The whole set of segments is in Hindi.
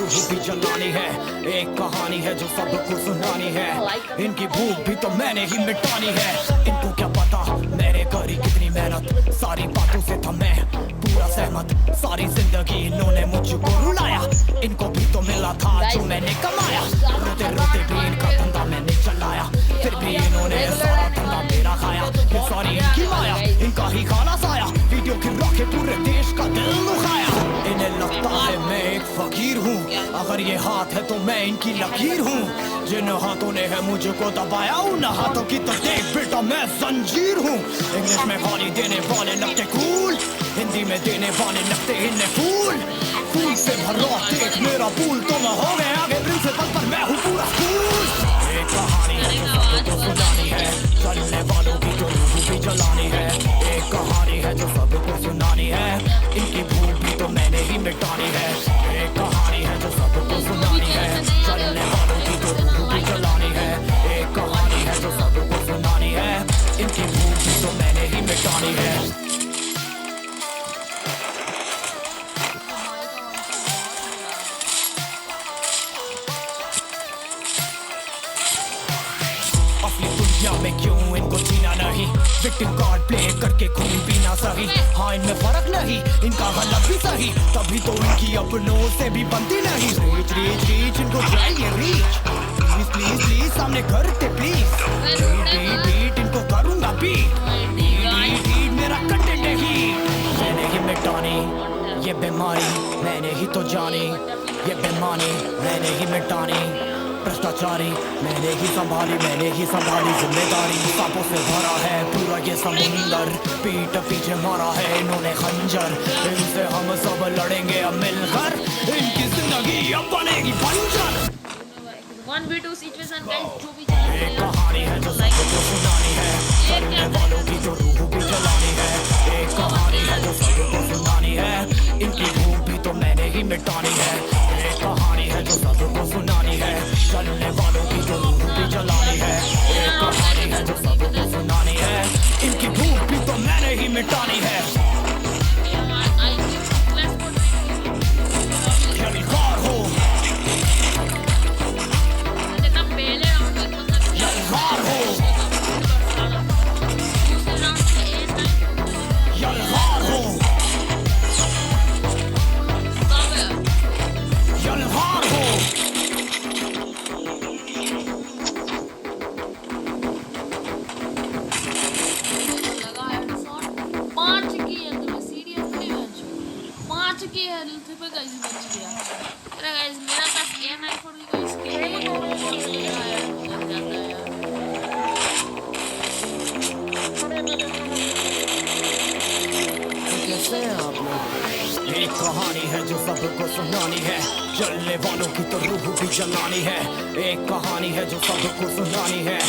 रूह भी जलानी है। एक कहानी है जो सबको सुनानी है, इनकी भूख भी तो मैंने ही मिटानी है। इनको क्या पता मैंने करी कितनी मेहनत, सारी बातों से था मैं पूरा सहमत। सारी जिंदगी इन्होंने मुझको रुलाया, इनको भी तो मिला था जो मैंने कमाया। रोते रोते भी इनका धंधा मैंने चलाया, फिर भी इन्होंने सारा धंधा मेरा खाया। ये सारी इनकी माया, इनका ही खाना साया, वीडियो गिरा के पूरे देश का दिल दुखाया। इन्हें लगता है मैं एक फकीर हूँ, अगर ये हाथ है तो मैं इनकी लकीर हूँ। जिन हाथों ने है मुझको दबाया, उन हाथों की तो देख बेटा मैं जंजीर हूँ। इंग्लिश में गाली देने वाले लगते कूल, हिंदी में देने वाले लगते इन्हें फूल। फूल से भरा देख मेरा फूल, तो मैं हो गए आगे प्रिंसिपल पर मैं हूँ पूरा स्कूल। एक कहानी है जो सबको सुनानी है, चलने वालों की तो रूह भी जलानी है। एक कहानी है जो सबको सुनानी है, इनकी भूख भी तो मैंने ही मिटानी है। एक कहानी है जो सबको सुनानी है, चलने वालों की तो रूह भी जलानी है। एक कहानी है जो सबको सुनानी है, इनकी भूख भी तो मैंने ही मिटानी है। अपनी दुनिया में क्यों इनको जीना नहीं, विक्टिम कार्ड प्ले करके खून पीना सही। हाँ इनमें फर्क नहीं, इनका गलत भी सही, तभी तो इनकी अपनों से भी बनती नहीं। रीच रीच रीच इनको चाहिए रीच, प्लीज प्लीज प्लीज सामने करते प्लीज। बीट बीट इनको करूंगा बीट, बीट मेरा कंटेंट है ही। मैंने ही मिटानी ये बीमारी, मैंने ही तो जानी ये बेमानी, मैंने ही मिटानी भ्रष्टाचारी। मैंने ही संभाली जिम्मेदारी। सांपों से भरा है पूरा ये समुंदर, पीठ पीछे मारा है इन्होंने खंजर। इनसे हम सब लड़ेंगे अब मिलकर, इनकी जिंदगी अब बनेगी बंजर। 1v2 सिचुएशन गाइस, जो भी एक कहानी है जो सबको सुनानी है, चलने वालों की तो रूह भी जलानी है। एक कहानी है जो सबको सुनानी है, इनकी भूख भी तो मैंने ही मिटानी है। एक कहानी है जो सबको सुनानी है, चलने वालों की तो रूह भी जलानी है। एक कहानी है जो सबको सुनानी है, इनकी भूख भी तो मैंने ही मिटानी है। यलगार हो यलगार हो यलगार हो यलगार हो। पांच की हेल्थ पे गाइस बच गया। अरे गाइस मेरा पास A94 की कोई स्किल नहीं है, लग जाता है यार। कैसे हैं आप लोग? एक कहानी है जो सबको सुनानी है, चलने वालों की तो रूह भी जलानी है। एक कहानी है जो सबको सुनानी है,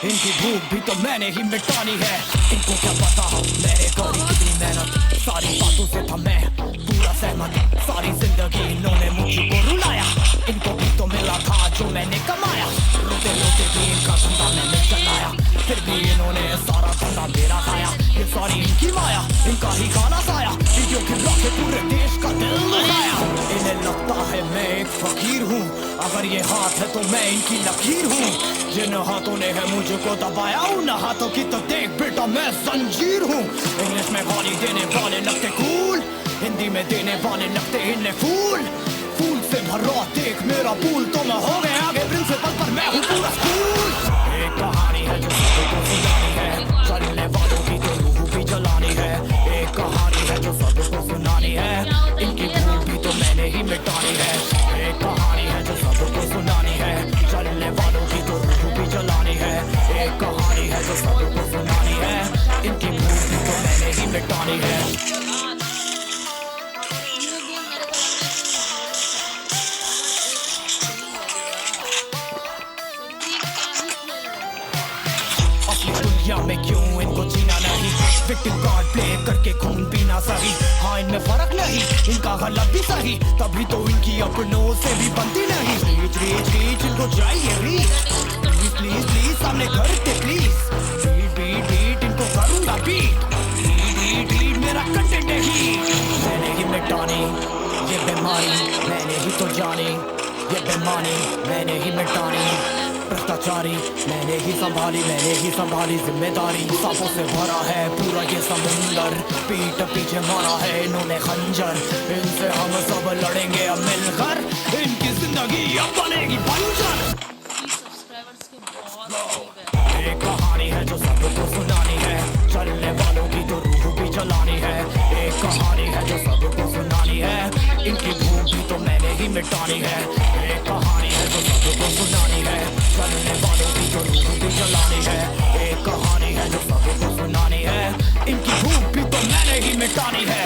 इनकी भूख भी तो मैंने ही मिटानी है। इनको क्या पता मैंने करी कितनी मेहनत, सारी बातों से था मैं पूरा सहमत। सारी जिंदगी इन्होंने मुझको रुलाया, इनको भी तो मिला था जो मैंने कमाया। रोते रोते भी इनका धंधा मैंने चलाया, फिर भी इन्होंने सारा धंधा मेरा खाया। ये सारी इनकी माया, इनका ही खाना साया, वीडियो गिरा के पूरे देश का दिल दुखाया। इन्हें लगता है मैं एक फकीर हूँ, अगर ये हाथ है तो मैं इनकी लकीर हूँ। जिन हाथों ने है मुझको दबाया, उन हाथों की तो देख बेटा मैं जंजीर हूँ। इंग्लिश में गाली देने वाले लगते कूल, हिंदी में देने वाले लगते इन्हें फूल। फूल से भरा देख मेरा फूल, तो मैं हो गए आगे प्रिंसिपल पर मैं हूँ पूरा स्कूल। एक कहानी है जो सबको सुनानी है, चलने वालों की तो रूह भी जलानी है। एक कहानी है जो सबको सुनानी है, इनकी भूख भी तो मैंने ही मिटानी है। एक कहानी है जो सबको सुनानी है, चलने वालों की तो रूह भी जलानी है। एक कहानी है जो सबको सुनानी है, इनकी भूख भी तो मैंने ही मिटानी है। दुनिया में क्यों इनको जीना नहीं, विक्टिम कार्ड प्ले करके खून पीना सही। हाँ इनमें फर्क नहीं, इनका गलत भी सही, तभी तो इनकी अपनों से भी बनती नहीं। रीच रीच रीच इनको चाहिए रीच, प्लीज प्लीज प्लीज सामने करते प्लीज। बीट बीट बीट इनको करूंगा बीट, बीट बीट मेरा कंटेंट है ही। मैंने ही मिटानी ये बीमारी, मैंने ही तो जानी कहानी ये बेमानी मैंने ही मिटानी, भ्रष्टाचारी मैंने ही संभाली जिम्मेदारी। सांपों से भरा है पूरा ये समुंदर, पीठ पीछे मारा है इन्होंने खंजर। इनसे हम सब लड़ेंगे अब मिलकर, इनकी जिंदगी अब बनेगी बंजर। सब्सक्राइबर्स के बहुत करीब है। एक कहानी है जो सबको सुनानी है, चलने वालों की तो रूह भी जलानी है। एक कहानी है जो सबको सुनानी है, इनकी भूख भी तो मैंने ही मिटानी है। एक कहानी है जो सबको सुनानी है, चलने वालों की तो रूह भी जलानी है। एक कहानी है जो सबको सुनानी है, इनकी भूख भी तो मैंने ही मिटानी है।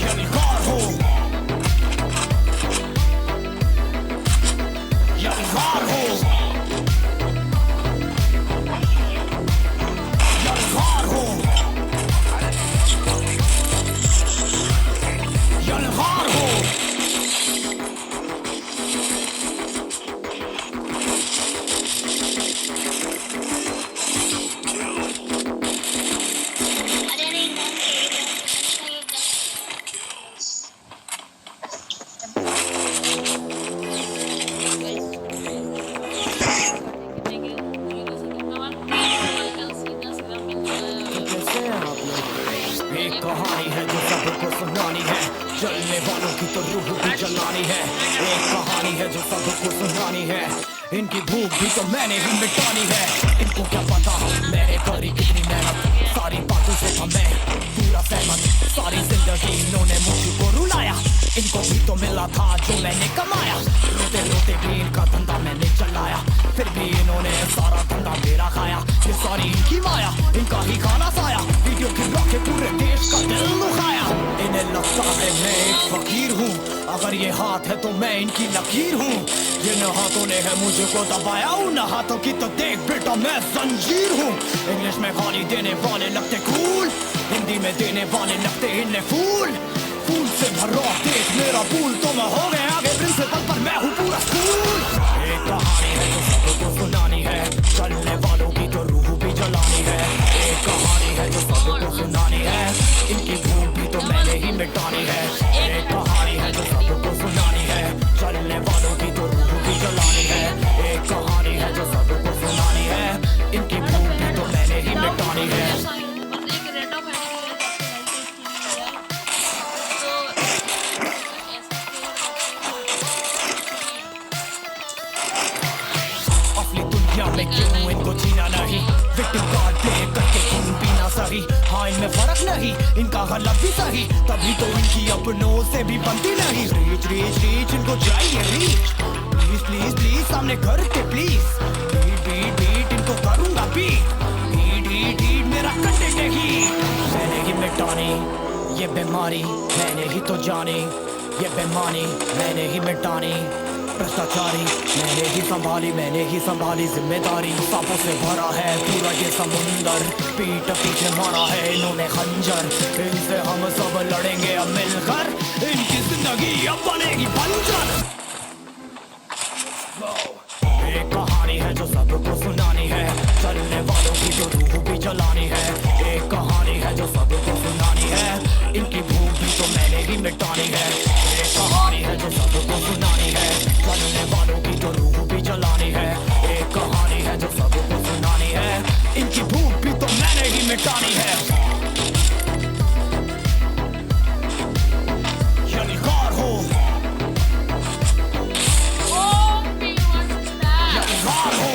यलगार हो, यलगार हो, यलगार हो, यलगार हो। एक कहानी है जो सबको सुनानी है, चलने वालों की तो रूह भी जलानी है। एक कहानी है जो सबको सुनानी है, इनकी भूख भी तो मैंने ही मिटानी है। इनको क्या पता मैंने करी कितनी मेहनत, सारी बातों से था मैं पूरा सहमत। सारी जिंदगी इन्होंने मुझको रुलाया, इनको भी तो मिला था जो मैंने कमाया। रोते रोते भी इनका धंधा मैंने चलाया, फिर भी इन्होंने सारा धंधा मेरा खाया। ये सारी इनकी माया, इनका ही खाना साया, वीडियो गिरा के पूरे देश का दिल दुखाया। इन्हें लगता है मैं एक फकीर हूँ, अगर ये हाथ है तो मैं इनकी लकीर हूँ। जिन हाथों ने है मुझको दबाया, उन हाथों की तो देख बेटा मैं जंजीर हूँ। इंग्लिश में गाली देने वाले लगते कूल, हिंदी में देने वाले लगते इन्हें फूल। फूल से भरो देख मेरा फूल, तो मैं हो गया आगे प्रिंसिपल पर मैं हूँ पूरा स्कूल। एक कहानी है जो सबको सुनानी है, चलने वालों की तो रूह भी जलानी है। एक कहानी है जो सबको सुनानी है, इनकी भूख भी तो मैंने ही मिटानी है। एक कहानी है जो सबको सुनानी है, चलने वालों की तो रूह भी जलानी है। एक कहानी है जो सबको सुनानी है, इनकी भूख भी तो मैंने ही मिटानी है। अपनी दुनिया में क्यों इनको जीना नहीं, विक्टिम कार्ड प्ले करके खून पीना सही। हाँ इनमें फर्क नहीं, इनका गलत भी सही, तभी तो इनकी अपनों से भी बनती नहीं। रीच रीच रीच इनको चाहिए रीच, प्लीज प्लीज प्लीज सामने करके प्लीज। बीट बीट बीट इनको करूंगा बीट, बीट बीट बीट मेरा कंटेंट ही मैंने ही मिटानी। ये बीमारी मैंने ही तो जानी, ये बेमानी मैंने ही मिटानी। भ्रष्टाचारी मैंने ही संभाली जिम्मेदारी। सांपों से भरा है पूरा ये समुंदर, पीठ पीछे मारा है इन्होंने खंजर। इनसे हम सब लड़ेंगे अब मिलकर, इनकी जिंदगी अब बनेगी बंजर। एक कहानी है जो सबको सुनानी है, चलने वालों की तो रूह भी जलानी है। एक कहानी है जो सबको सुनानी है, इनकी भूख भी तो मैंने ही मिटानी है। एक कहानी है जो सबको सुनानी है, चलने वालों की तो रूह भी जलानी है। एक कहानी है जो सबको सुनानी है, इनकी भूख भी तो मैंने ही मिटानी है। यलगार हो, यलगार हो,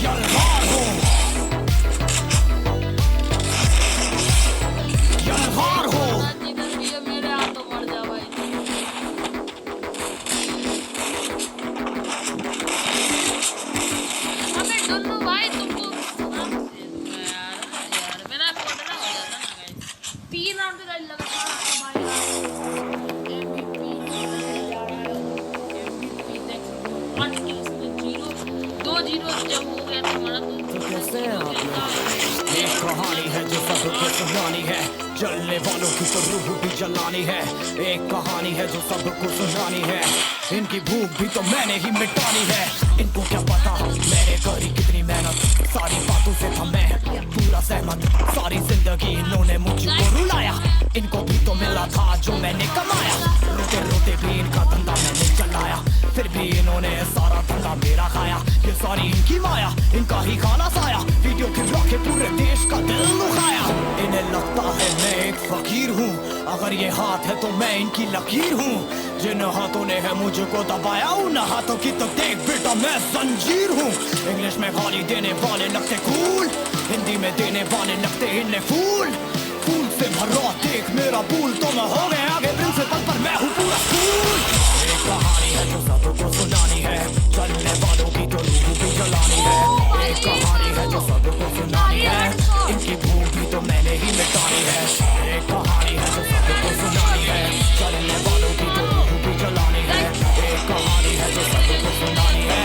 यलगार हो, यलगार हो। मेरे हाथों मर जा भाई। अबे डुन्नू भाई तुमको यार मेरा पकड़ना हो जाता ना गाइस। 3 राउंड का लगातार भाई MVP 2-0 जब हो गया तुम्हारा तो कैसे हैं आप लोग? एक कहानी है जो सबको सुनानी है, जलने वालों की तो रूह भी जलानी है। एक कहानी है जो सबको सुनानी है। इनकी भूख भी तो मैंने ही मिटानी है। इनको क्या पता मैंने करी कितनी मेहनत, सारी बातों से था मैं पूरा सहमत। सारी जिंदगी इन्होंने मुझको रुलाया, इनको भी तो मिला था जो मैंने कमाया। रोते रोते भी इनका धंधा मैंने चलाया, फिर भी इन्होंने सारा धंधा मेरा खाया। ये सारी इनकी माया, इनका ही खाना साया। वीडियो खिंचवा के पूरे देश का दिल दुखाया। इन्हें लगता है मैं एक फकीर हूँ, अगर ये हाथ है तो मैं इनकी लकीर हूँ। जिन हाथों ने है मुझको दबाया, उन हाथों की तो देख बेटा मैं जंजीर हूँ। इंग्लिश में गाली देने वाले लगते कूल, हिंदी में देने वाले लगते इन्हें फूल। फूल से भरा देख मेरा पूल, तो मैं हो गया आगे प्रिंसिपल पर मैं हूँ पूरा स्कूल। एक कहानी है जो सबको सुनानी है, चलने वालों की तो रूह भी जलानी है। एक कहानी है जो सबको सुनानी है, इनकी भूख भी तो मैंने ही मिटानी है। एक कहानी है जो सबको सुनानी है, चलने वालों की तो रूह भी जलानी है। एक कहानी है जो सबको सुनानी है,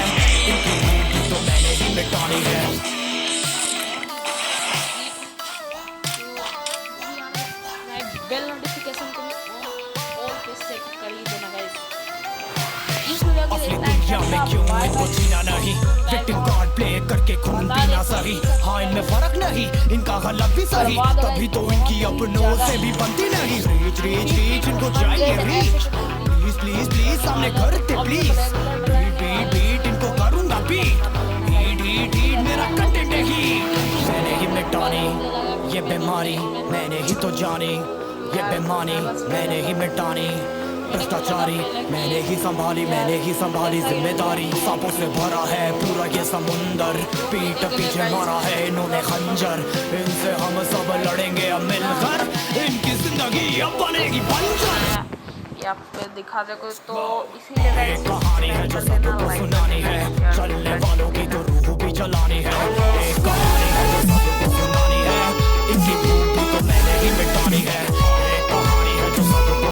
इनकी भूख भी तो मैंने ही मिटानी है। बेल नोटिफिकेशन को ऑल पे सेट कर ही देना गाइस। इस वीडियो को असली दुनिया में क्यों इनको जीना नहीं, विक्टिम कार्ड प्ले करके खून पीना सही। हाँ इनमें फर्क नहीं, इनका गलत भी सही, तभी तो इनकी अपनों से भी बनती नहीं। रीच रीच रीच इनको चाहिए रीच, प्लीज प्लीज प्लीज सामने करते प्लीज। बीट बीट बीट इनको करूंगा बीट, हीट हीट हीट मेरा कंटेंट है हीट। मैंने ही मिटानी ये बीमारी, मैंने ही तो जानी ये बेमानी, मैंने ही मिटानी भ्रष्टाचारी। मैंने ही संभाली जिम्मेदारी। सांपों से भरा है पूरा ये समुंदर, पीठ पीछे मारा है इन्होंने खंजर। इनसे हम सब लड़ेंगे अब मिलकर, इनकी जिंदगी अब बनेगी बंजर। ये आप पे दिखा दे कोई तो इसीलिए एक कहानी है जो सबको सुनानी है,